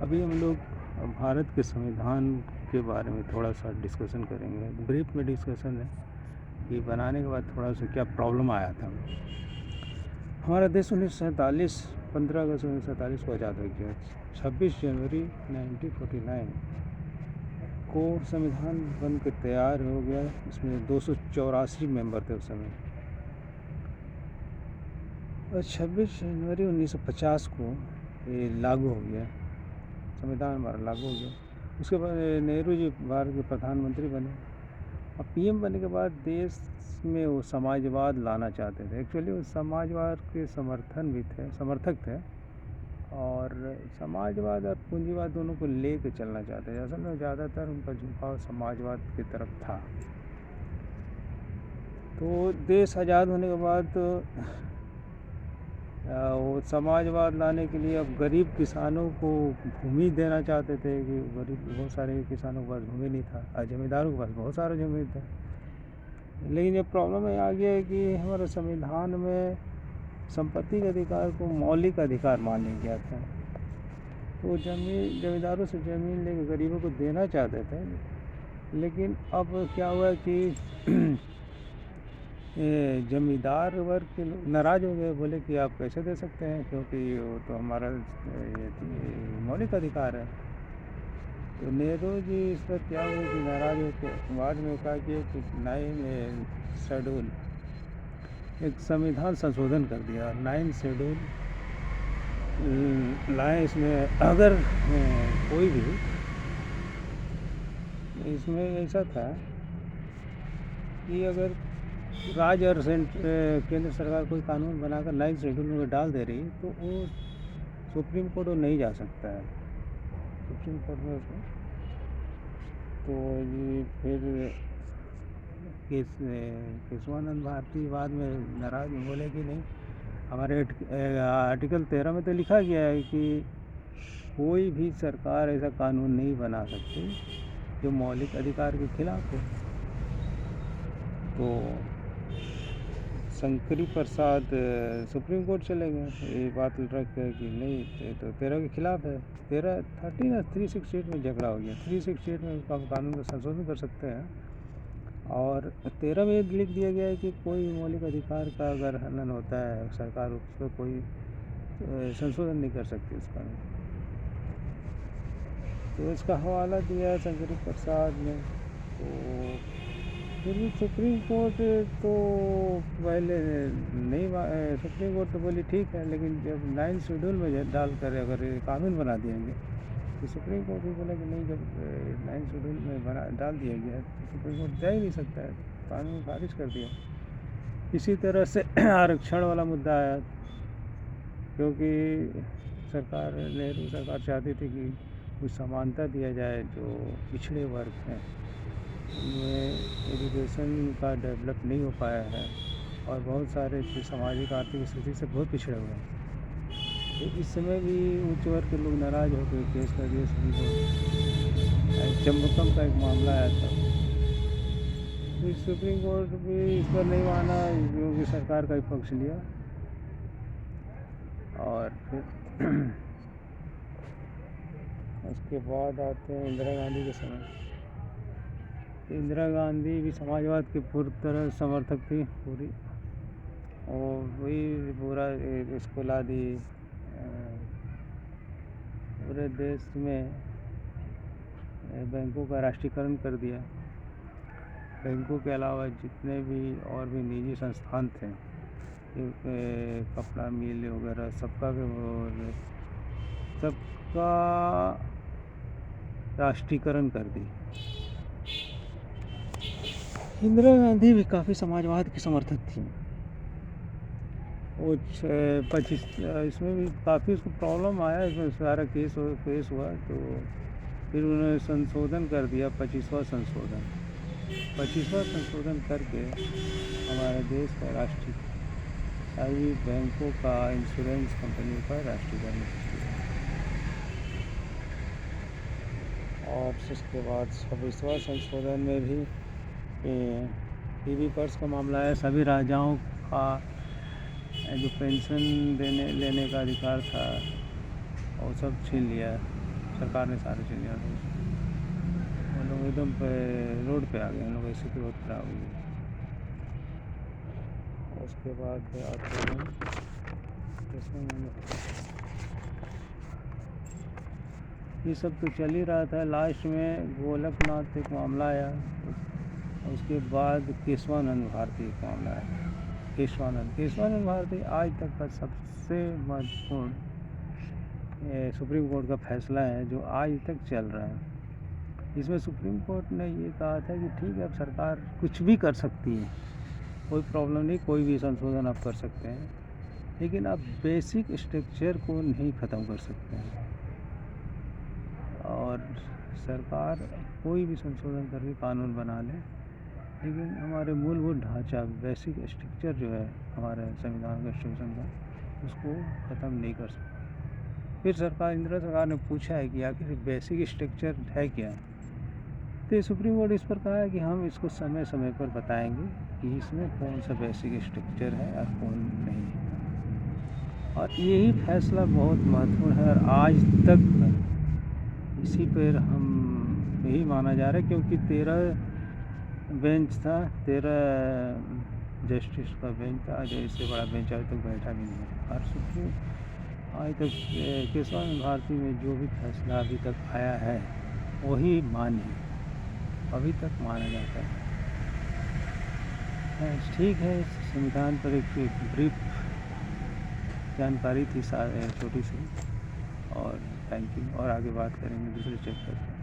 अभी हम लोग भारत के संविधान के बारे में थोड़ा सा डिस्कशन करेंगे। ब्रीफ में डिस्कशन है कि बनाने के बाद थोड़ा सा क्या प्रॉब्लम आया था। हमारा देश 1947 15 अगस्त 1947 को आज़ाद हो गया। 26 जनवरी 1949 को संविधान बन के तैयार हो गया। इसमें 284 मेंबर थे उस समय। और 26 जनवरी 1950 को ये लागू हो गया, संविधान हमारा लागू हो गया। उसके बाद नेहरू जी भारत के प्रधानमंत्री बने। अब पीएम बनने के बाद देश में वो समाजवाद लाना चाहते थे। एक्चुअली वो समाजवाद के समर्थक थे और समाजवाद और पूंजीवाद दोनों को ले कर चलना चाहते थे। असल में ज़्यादातर उनका झुकाव समाजवाद की तरफ था। तो देश आज़ाद होने के बाद वो समाजवाद लाने के लिए अब गरीब किसानों को भूमि देना चाहते थे कि गरीब बहुत सारे किसानों के पास भूमि नहीं था और जमींदारों के पास बहुत सारा जमीन था। लेकिन ये प्रॉब्लम ये आ गया है कि हमारे संविधान में संपत्ति के अधिकार को मौलिक अधिकार मान लिया गया था। तो जमींदारों से ज़मीन लेकर गरीबों को देना चाहते थे। लेकिन अब क्या हुआ कि जमींदार वर्ग के लोग नाराज़ हो गए, बोले कि आप कैसे दे सकते हैं, क्योंकि वो तो हमारा मौलिक अधिकार है। तो नेहरू जी इस पर क्या हुए कि नाराज़ होकर बाद में कहा कि 9 शेड्यूल एक संविधान संशोधन कर दिया। 9 शेड्यूल लाए इसमें। अगर कोई भी इसमें ऐसा था कि अगर राज्य और केंद्र सरकार कोई कानून बनाकर 9 शेड्यूल में डाल दे रही तो वो सुप्रीम कोर्ट नहीं जा सकता है। सुप्रीम कोर्ट में उसको तो ये फिर केशवानंद भारती बाद में नाराज बोले कि नहीं, हमारे आर्टिकल 13 में तो लिखा गया है कि कोई भी सरकार ऐसा कानून नहीं बना सकती जो मौलिक अधिकार के खिलाफ हो। तो शंकरी प्रसाद सुप्रीम कोर्ट चले गए। ये बात रख के कि नहीं, ये तो 13 के खिलाफ है। 368 में झगड़ा हो गया। 368 में कानून का संशोधन कर सकते हैं और 13 में लिख दिया गया है कि कोई मौलिक अधिकार का अगर हनन होता है, सरकार उस पर कोई संशोधन नहीं कर सकती उस कानून। तो इसका हवाला दिया शंकरी प्रसाद ने। तो फिर भी सुप्रीम कोर्ट तो पहले नहीं सुप्रीम कोर्ट तो बोली ठीक है, लेकिन जब 9 शेड्यूल में डाल कर अगर कानून बना देंगे तो सुप्रीम कोर्ट भी बोला कि नहीं, जब 9 शेड्यूल में डाल दिया गया है तो सुप्रीम कोर्ट जा ही नहीं सकता है, कानून खारिज कर दिया। इसी तरह से आरक्षण वाला मुद्दा आया, क्योंकि नेहरू सरकार चाहती थी कि कुछ समानता दिया जाए जो पिछड़े वर्ग हैं, उनमें एजुकेशन का डेवलप नहीं हो पाया है और बहुत सारे सामाजिक आर्थिक स्थिति से बहुत पिछड़े हुए हैं। तो इस समय भी उच्च वर्ग के लोग नाराज़ हो गए, केस कर दिए सभी को। चंबकम का एक मामला आया था, फिर सुप्रीम कोर्ट भी इस पर नहीं माना, योगी सरकार का ही पक्ष लिया। और फिर उसके बाद आते हैं इंदिरा गांधी के समय। इंदिरा गांधी भी समाजवाद की पूरी तरह समर्थक थी पूरी, और वही पूरा इसको ला दी पूरे देश में। बैंकों का राष्ट्रीयकरण कर दिया। बैंकों के अलावा जितने भी और भी निजी संस्थान थे, कपड़ा मिल वगैरह, सबका राष्ट्रीयकरण कर दी। इंदिरा गांधी भी काफ़ी समाजवाद की समर्थक थी। वो 25 इसमें भी काफ़ी उसको प्रॉब्लम आया, इसमें सारा केस हुआ। तो फिर उन्होंने संशोधन कर दिया, 25वां संशोधन करके हमारे देश का सभी बैंकों का, इंश्योरेंस कंपनी का राष्ट्रीयकरण किया। और उसके बाद 26वां संशोधन में भी पीवी पर्स का मामला है। सभी राजाओं का जो पेंशन लेने का अधिकार था वो सब छीन लिया। सरकार ने सारे चीज़ें हटा दी। हम लोग एकदम पे रोड पे आ गए, हम लोग की स्थिति बहुत ख़राब हुई है। उसके बाद आते हैं किसमें ये सब तो चल ही रहा था। लास्ट में गोलकनाथ एक मामला आया, उसके बाद केशवानंद भारती एक मामला आया। केशवानंद भारती आज तक का सबसे महत्वपूर्ण सुप्रीम कोर्ट का फैसला है जो आज तक चल रहा है। इसमें सुप्रीम कोर्ट ने ये कहा था कि ठीक है, अब सरकार कुछ भी कर सकती है, कोई प्रॉब्लम नहीं, कोई भी संशोधन आप कर सकते हैं, लेकिन आप बेसिक स्ट्रक्चर को नहीं ख़त्म कर सकते हैं। और सरकार कोई भी संशोधन करके कानून बना ले, लेकिन हमारे मूलभूत ढांचा, बेसिक स्ट्रक्चर जो है हमारे संविधान कॉन्स्टिट्यूशन का, उसको ख़त्म नहीं कर सकते। फिर इंदिरा सरकार ने पूछा है कि आखिर बेसिक स्ट्रक्चर है क्या, तो सुप्रीम कोर्ट इस पर कहा है कि हम इसको समय समय पर बताएंगे कि इसमें कौन सा बेसिक स्ट्रक्चर है और कौन नहीं है। और यही फैसला बहुत महत्वपूर्ण है और आज तक इसी पर हम यही माना जा रहा है, क्योंकि 13 बेंच था, 13 जस्टिस का बेंच था, जो इससे बड़ा बेंच आज तक बैठा भी नहीं है। और सुप्रीम आज तक केशवानंद भारती में जो भी फैसला अभी तक आया है वही मान्य अभी तक माना जाता है। ठीक है, संविधान पर एक ब्रीफ जानकारी थी छोटी सी, और थैंक यू। और आगे बात करेंगे दूसरे चैप्टर पर।